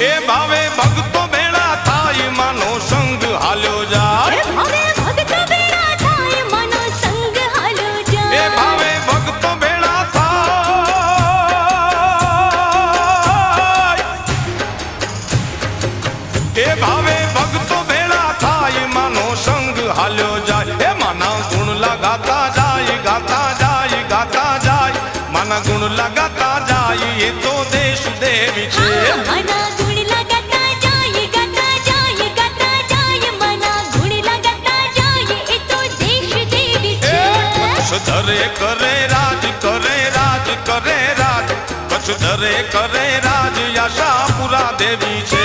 એ ભાવે ભક્તો ભેળા થાય માનો સંગ હાલ્યો જાય હવે ભક્ત ભેળા થાય મનો સંગ હાલ્યો જાય એ ભાવે ભક્તો ભેળા થાય એ ભાવે ભક્તો ભેળા થાય માનો સંગ હાલ્યો જાય એ માના ગુણ લગાતા જાય ગાતા જાય ગાતા જાય માના ગુણ લગાતા જાય એ તો દેશ દેવી છે મના ગુણ લગાતા જાય ગાતા જાય ગાતા જાય મના ગુણ લગાતા જાય એ તો દેશ દેવી છે કચ્છ ધરે કરે રાજ કરે રાજ કરે રાજ કચ્છ ધરે કરે રાજ આશાપુરા દેવી છે